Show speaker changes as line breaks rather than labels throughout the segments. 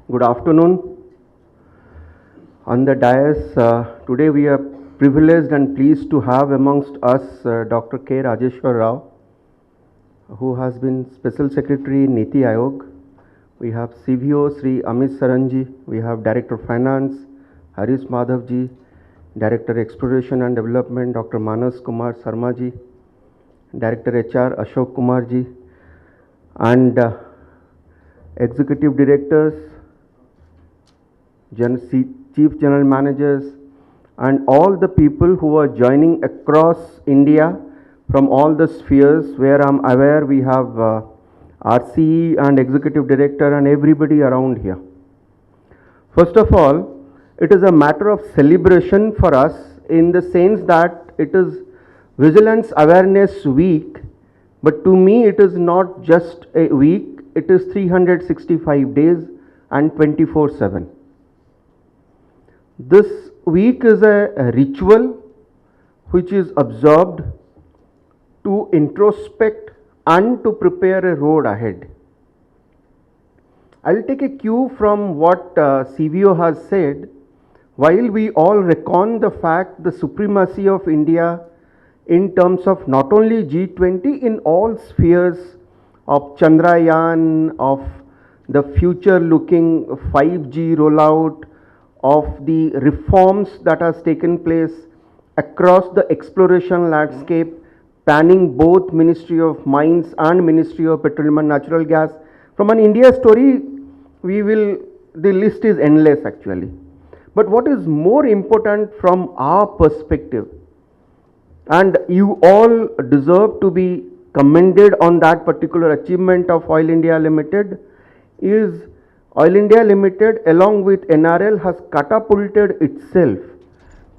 Good afternoon. On the dais, today we are privileged and pleased to have amongst us Dr. K. Rajeshwar Rao, who has been Special Secretary in Niti Aayog. We have CVO Sri Amit Saranji, we have Director of Finance Harish Madhavji, Director Exploration and Development Dr. Manas Kumar Sarmaji, Director HR Ashok Kumarji, and Executive Directors, Chief General Managers, and all the people who are joining across India from all the spheres where I'm aware we have RCE and Executive Director and everybody around here. First of all, it is a matter of celebration for us in the sense that it is Vigilance Awareness Week, but to me it is not just a week, it is 365 days and 24/7. This week is a ritual which is observed to introspect and to prepare a road ahead. I'll take a cue from what CVO has said. While we all reckon the fact the supremacy of India in terms of not only G20, in all spheres of Chandrayaan, of the future looking 5G rollout, of the reforms that has taken place across the exploration landscape, panning both Ministry of Mines and Ministry of Petroleum and Natural Gas. From an India story, the list is endless actually. But what is more important from our perspective, and you all deserve to be commended on that particular achievement of Oil India Limited, is Oil India Limited along with NRL has catapulted itself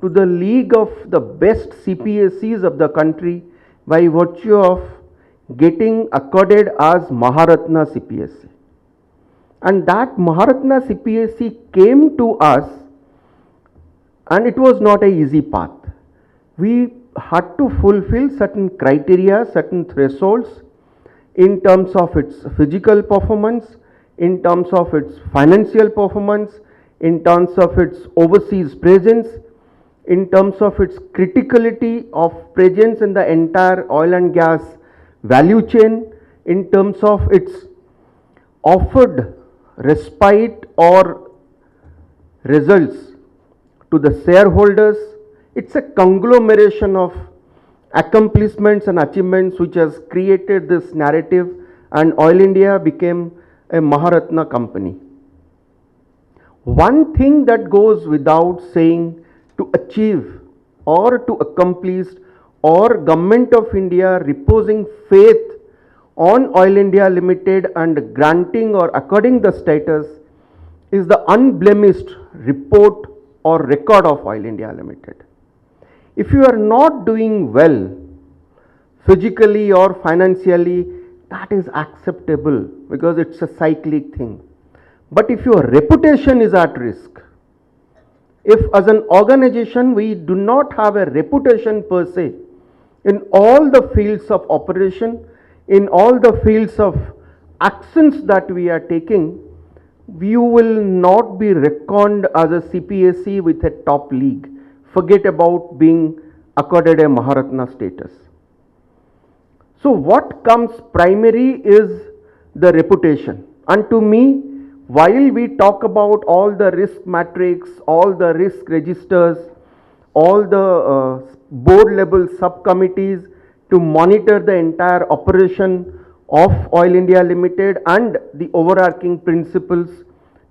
to the league of the best CPSCs of the country by virtue of getting accorded as Maharatna CPSC. And that Maharatna CPSC came to us, and it was not an easy path. We had to fulfill certain criteria, certain thresholds in terms of its physical performance, in terms of its financial performance, in terms of its overseas presence, in terms of its criticality of presence in the entire oil and gas value chain, in terms of its offered respite or results to the shareholders. It's a conglomeration of accomplishments and achievements which has created this narrative, and Oil India became a Maharatna company. One thing that goes without saying to achieve or to accomplish, or Government of India reposing faith on Oil India Limited and granting or according the status, is the unblemished report or record of Oil India Limited. If you are not doing well physically or financially, that is acceptable because it's a cyclic thing. But if your reputation is at risk, if as an organization we do not have a reputation per se in all the fields of operation, in all the fields of actions that we are taking, you will not be reckoned as a CPSC with a top league. Forget about being accorded a Maharatna status. So what comes primary is the reputation. And to me, while we talk about all the risk matrix, all the risk registers, all the board level subcommittees to monitor the entire operation of Oil India Limited and the overarching principles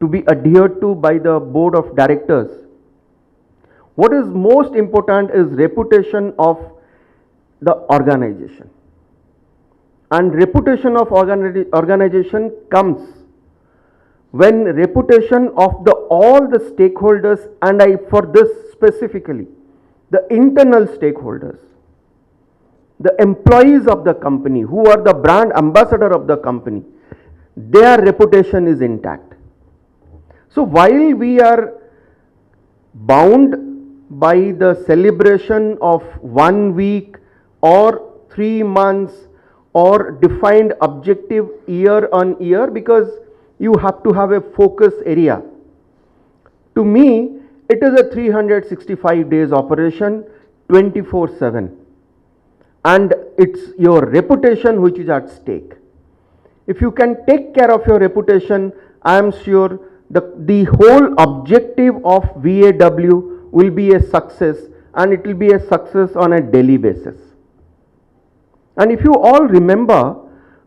to be adhered to by the board of directors, what is most important is reputation of the organization. And reputation of organization comes when reputation of all the stakeholders, and for this specifically, the internal stakeholders, the employees of the company who are the brand ambassador of the company, their reputation is intact. So while we are bound by the celebration of 1 week or 3 months or defined objective year on year, because you have to have a focus area. To me, it is a 365 days operation, 24/7. And it's your reputation which is at stake. If you can take care of your reputation, I am sure the whole objective of VAW will be a success, and it will be a success on a daily basis. And if you all remember,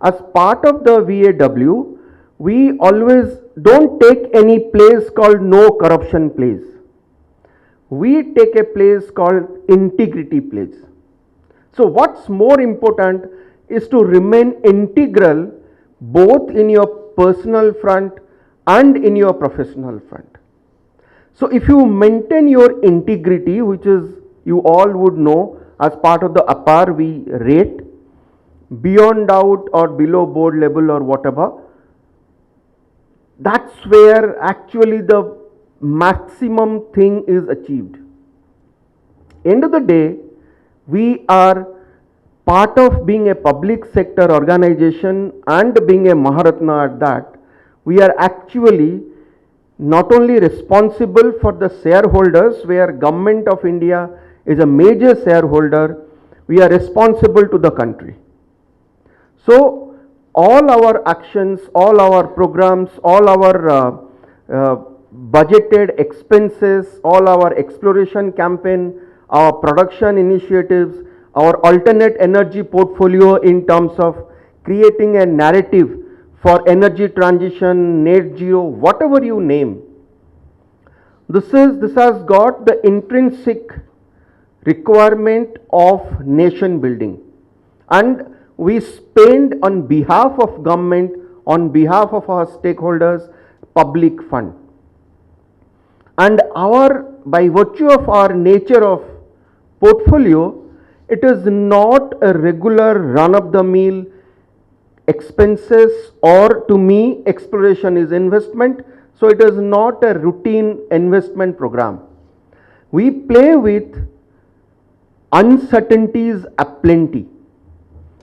as part of the VAW, we always don't take any place called no corruption place. We take a place called integrity place. So what's more important is to remain integral both in your personal front and in your professional front. So if you maintain your integrity, which is, you all would know, as part of the APAR we rate, beyond doubt or below board level or whatever, that's where actually the maximum thing is achieved. End of the day, we are part of being a public sector organization and being a Maharatna at that. We are actually not only responsible for the shareholders, where Government of India is a major shareholder, we are responsible to the country. So all our actions, all our programs, all our budgeted expenses, all our exploration campaign, our production initiatives, our alternate energy portfolio in terms of creating a narrative for energy transition, net zero, whatever you name. This has got the intrinsic requirement of nation building, and we spend on behalf of government, on behalf of our stakeholders, public fund. And by virtue of our nature of portfolio, it is not a regular run-of-the-mill expenses, or to me, exploration is investment, so it is not a routine investment program. We play with uncertainties aplenty,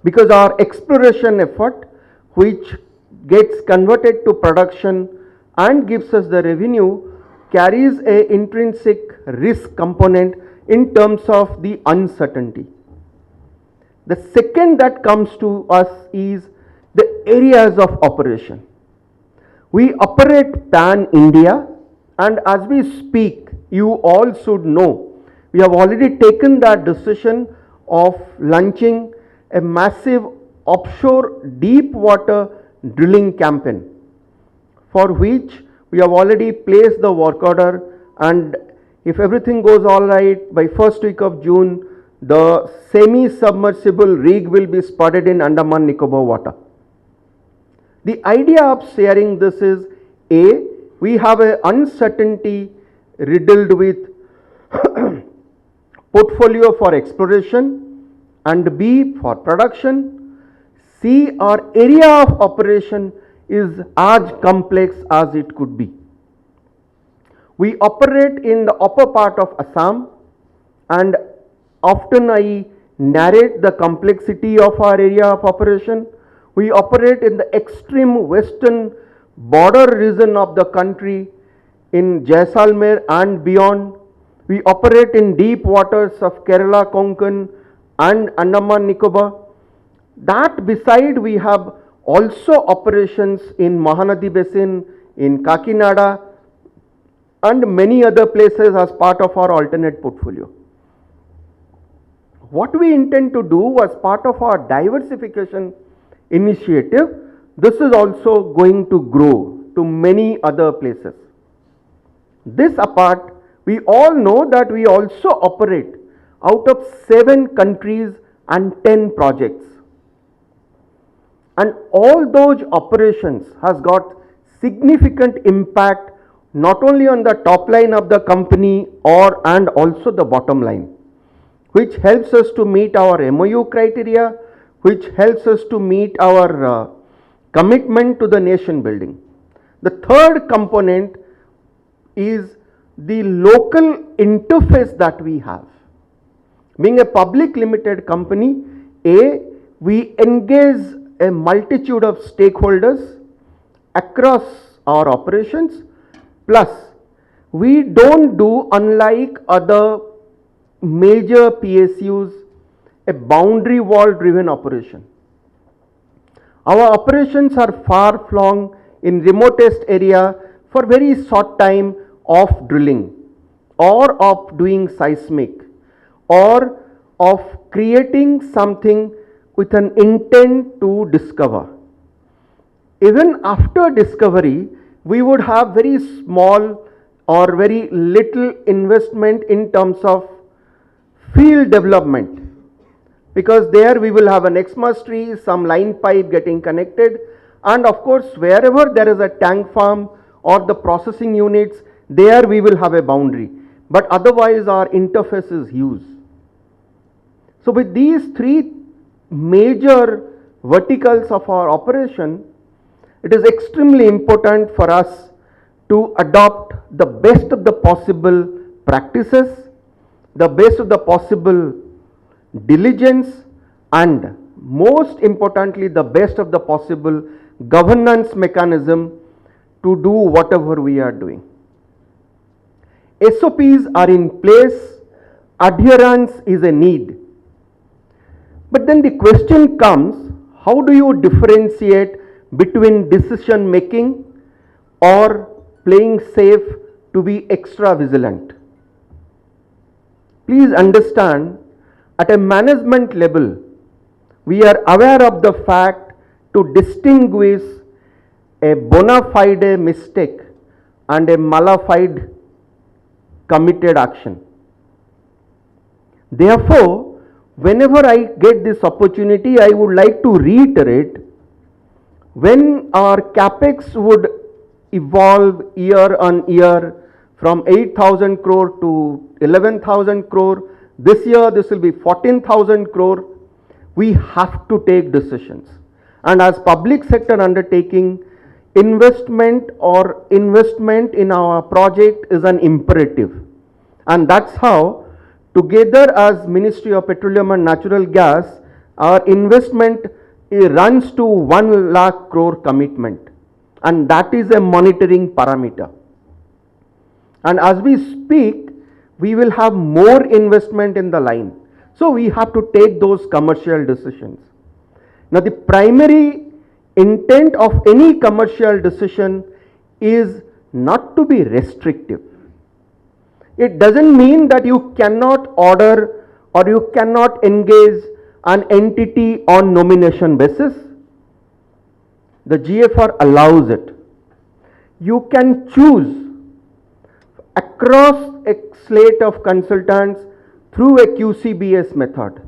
because our exploration effort, which gets converted to production and gives us the revenue, carries a intrinsic risk component in terms of the uncertainty. The second that comes to us is the areas of operation. We operate pan India, and as we speak, you all should know, we have already taken that decision of launching a massive offshore deep water drilling campaign, for which we have already placed the work order, and if everything goes all right, by first week of June, the semi-submersible rig will be spotted in Andaman Nicobar water. The idea of sharing this is, A, we have an uncertainty riddled with portfolio for exploration, and B, for production. C, our area of operation is as complex as it could be. We operate in the upper part of Assam, and often I narrate the complexity of our area of operation. We operate in the extreme western border region of the country, in Jaisalmer and beyond. We operate in deep waters of Kerala, Konkan and Andaman Nicobar. That beside, we have also operations in Mahanadi Basin, in Kakinada and many other places as part of our alternate portfolio. What we intend to do as part of our diversification initiative, this is also going to grow to many other places. This apart, we all know that we also operate out of 7 countries and 10 projects. And all those operations has got significant impact not only on the top line of the company and also the bottom line, which helps us to meet our MOU criteria, which helps us to meet our commitment to the nation building. The third component is the local interface that we have. Being a public limited company, we engage a multitude of stakeholders, across our operations. Plus, we don't do, unlike other major PSUs, a boundary wall driven operation. Our operations are far flung in remotest area for very short time of drilling or of doing seismic or of creating something with an intent to discover. Even after discovery, we would have very small or very little investment in terms of field development, because there we will have an Xmas tree, some line pipe getting connected, and of course wherever there is a tank farm or the processing units, there we will have a boundary, but otherwise our interface is huge. So with these three major verticals of our operation, it is extremely important for us to adopt the best of the possible practices, the best of the possible diligence, and most importantly the best of the possible governance mechanism to do whatever we are doing. SOPs are in place, adherence is a need. But then the question comes, how do you differentiate between decision making or playing safe to be extra vigilant? Please understand, at a management level, we are aware of the fact to distinguish a bona fide mistake and a mala fide committed action. Therefore, whenever I get this opportunity, I would like to reiterate, when our capex would evolve year on year from 8,000 crore to 11,000 crore, this year this will be 14,000 crore, we have to take decisions. And as public sector undertaking, investment in our project is an imperative. And that's how, together as Ministry of Petroleum and Natural Gas, our investment runs to 1 lakh crore commitment, and that is a monitoring parameter. And as we speak, we will have more investment in the line. So we have to take those commercial decisions. Now the primary intent of any commercial decision is not to be restrictive. It doesn't mean that you cannot order or you cannot engage an entity on nomination basis. The GFR allows it. You can choose across a slate of consultants through a QCBS method,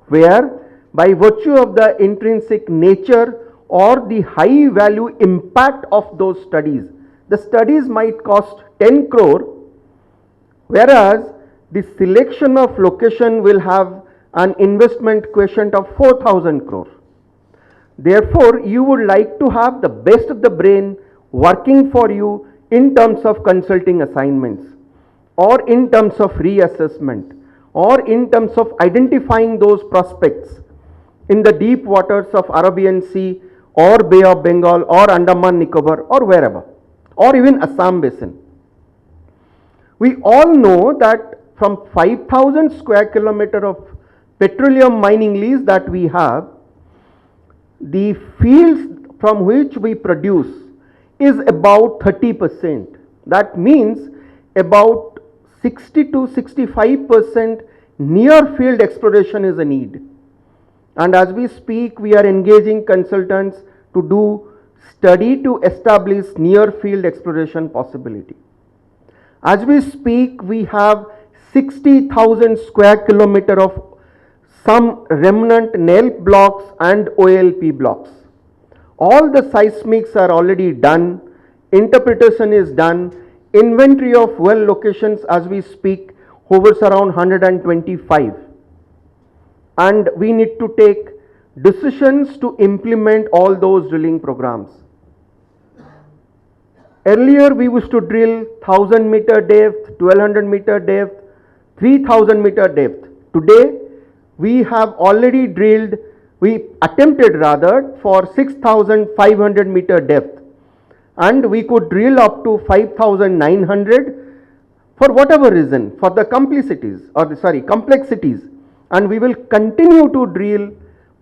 where by virtue of the intrinsic nature or the high value impact of those studies, the studies might cost 10 crore, whereas the selection of location will have an investment quotient of 4,000 crore. Therefore, you would like to have the best of the brain working for you in terms of consulting assignments, or in terms of reassessment, or in terms of identifying those prospects in the deep waters of Arabian Sea or Bay of Bengal or Andaman Nicobar or wherever, or even Assam Basin. We all know that from 5,000 square kilometer of petroleum mining lease that we have, the fields from which we produce is about 30%. That means about 60 to 65% near field exploration is a need. And as we speak, we are engaging consultants to do study to establish near field exploration possibility. As we speak, we have 60,000 square kilometer of some remnant nail blocks and OLP blocks. All the seismics are already done, interpretation is done, inventory of well locations as we speak hovers around 125. And we need to take decisions to implement all those drilling programs. Earlier we used to drill 1000 meter depth, 1200 meter depth, 3000 meter depth. Today we have already drilled, we attempted rather, for 6500 meter depth. and we could drill up to 5,900 for whatever reason, for the complexities, and we will continue to drill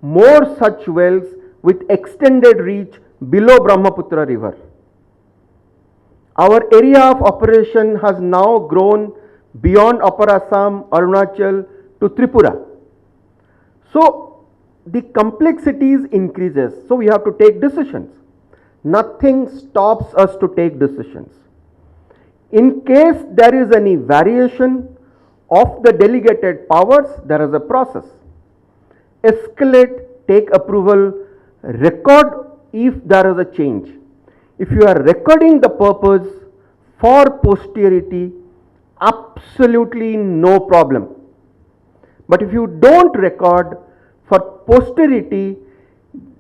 more such wells with extended reach below Brahmaputra river. Our area of operation has now grown beyond Upper Assam, Arunachal to Tripura. So the complexities increases, so we have to take decisions. Nothing stops us to take decisions. In case there is any variation of the delegated powers, there is a process. Escalate, take approval, record if there is a change. If you are recording the purpose for posterity, absolutely no problem. But if you don't record for posterity,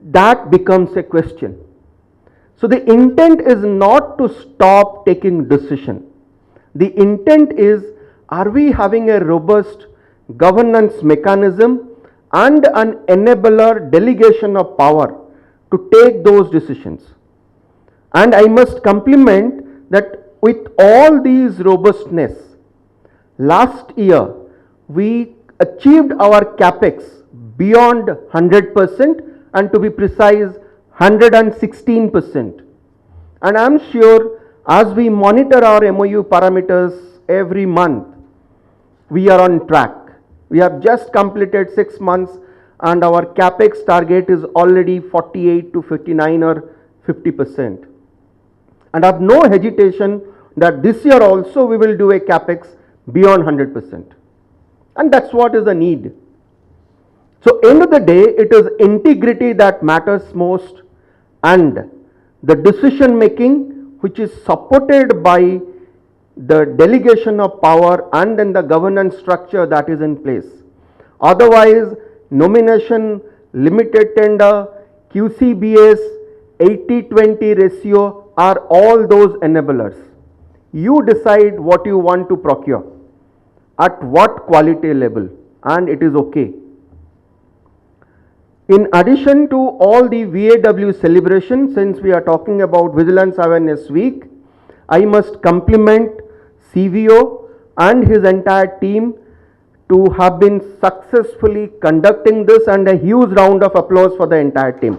that becomes a question. So the intent is not to stop taking decision. The intent is, are we having a robust governance mechanism and an enabler delegation of power to take those decisions? And I must compliment that with all these robustness, last year we achieved our capex beyond 100%, and to be precise 116%. And I am sure as we monitor our MOU parameters every month, we are on track. We have just completed 6 months and our capex target is already 48 to 59 or 50%. And I have no hesitation that this year also we will do a capex beyond 100%. And that's what is the need. So end of the day, it is integrity that matters most, and the decision making which is supported by the delegation of power and then the governance structure that is in place. Otherwise, nomination, limited tender, QCBS, 80-20 ratio are all those enablers. You decide what you want to procure, at what quality level, and it is okay. In addition to all the VAW celebration, since we are talking about Vigilance Awareness Week, I must compliment CVO and his entire team to have been successfully conducting this, and a huge round of applause for the entire team.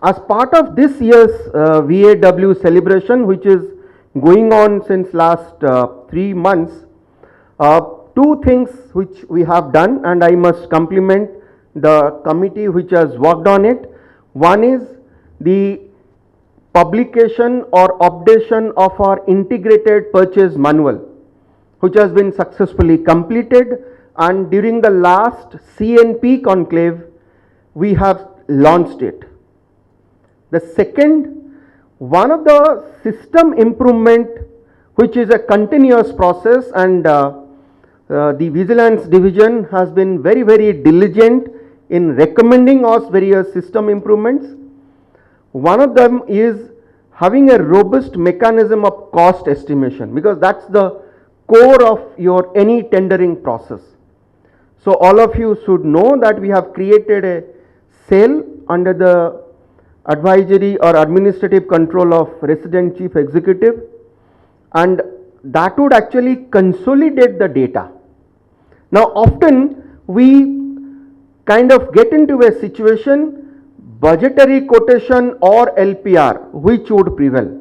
As part of this year's VAW celebration, which is going on since last 3 months, two things which we have done, and I must compliment the committee which has worked on it. One is the publication or updation of our integrated purchase manual, which has been successfully completed, and during the last CNP conclave we have launched it. The second, one of the system improvement which is a continuous process, and the Vigilance Division has been very diligent in recommending us various system improvements. One of them is having a robust mechanism of cost estimation, because that's the core of your any tendering process. So all of you should know that we have created a cell under the advisory or administrative control of Resident Chief Executive, and that would actually consolidate the data. Now often we kind of get into a situation, budgetary quotation or LPR, which would prevail.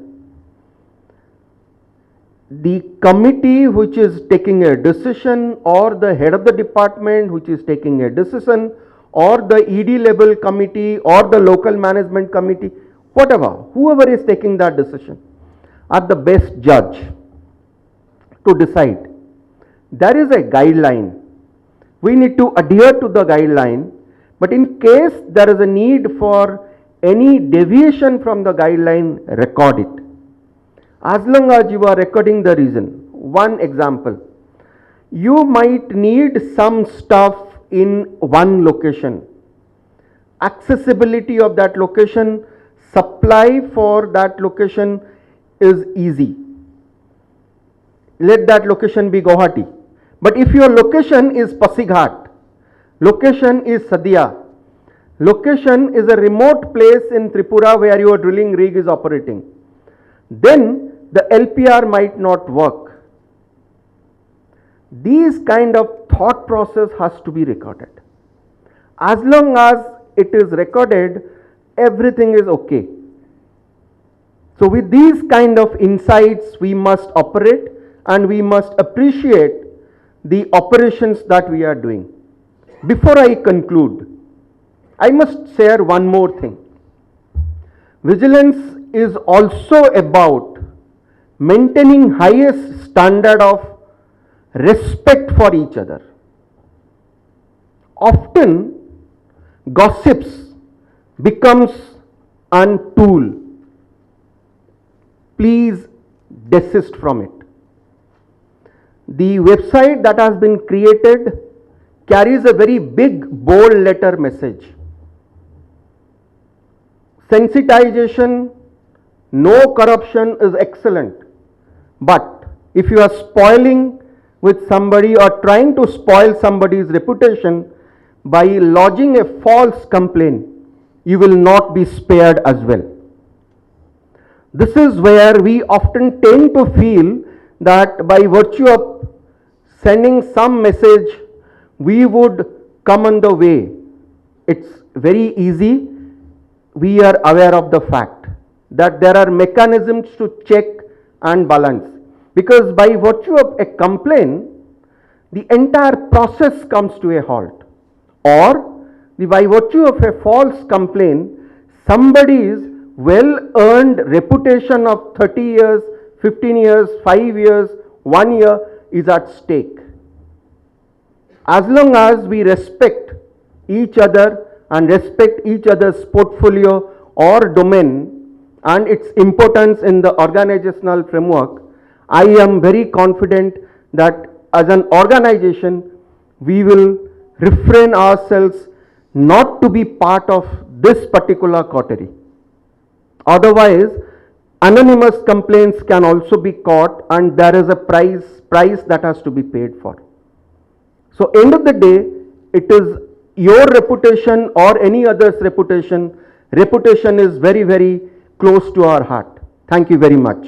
The committee which is taking a decision, or the head of the department which is taking a decision, or the ED level committee or the local management committee, whatever, whoever is taking that decision, are the best judge to decide. There is a guideline. We need to adhere to the guideline, but in case there is a need for any deviation from the guideline, record it. As long as you are recording the reason. One example, you might need some stuff in one location. Accessibility of that location, supply for that location is easy. Let that location be Guwahati. But if your location is Pasighat, location is Sadia, location is a remote place in Tripura where your drilling rig is operating, then the LPR might not work. These kind of thought process has to be recorded. As long as it is recorded, everything is okay. So with these kind of insights, we must operate and we must appreciate the operations that we are doing. Before I conclude, I must share one more thing. Vigilance is also about maintaining highest standard of respect for each other. Often, gossips becomes a tool. Please desist from it. The website that has been created carries a very big bold letter message. Sensitization, no corruption is excellent. But if you are spoiling with somebody or trying to spoil somebody's reputation by lodging a false complaint, you will not be spared as well. This is where we often tend to feel that by virtue of sending some message, we would come on the way. It's very easy. We are aware of the fact that there are mechanisms to check and balance, because by virtue of a complaint, the entire process comes to a halt, or by virtue of a false complaint, somebody's well-earned reputation of 30 years, 15 years, 5 years, 1 year is at stake. As long as we respect each other and respect each other's portfolio or domain and its importance in the organizational framework, I am very confident that as an organization, we will refrain ourselves not to be part of this particular coterie. Otherwise, anonymous complaints can also be caught and there is a price that has to be paid for. So end of the day, it is your reputation or any other's reputation. Reputation is very, very close to our heart. Thank you very much.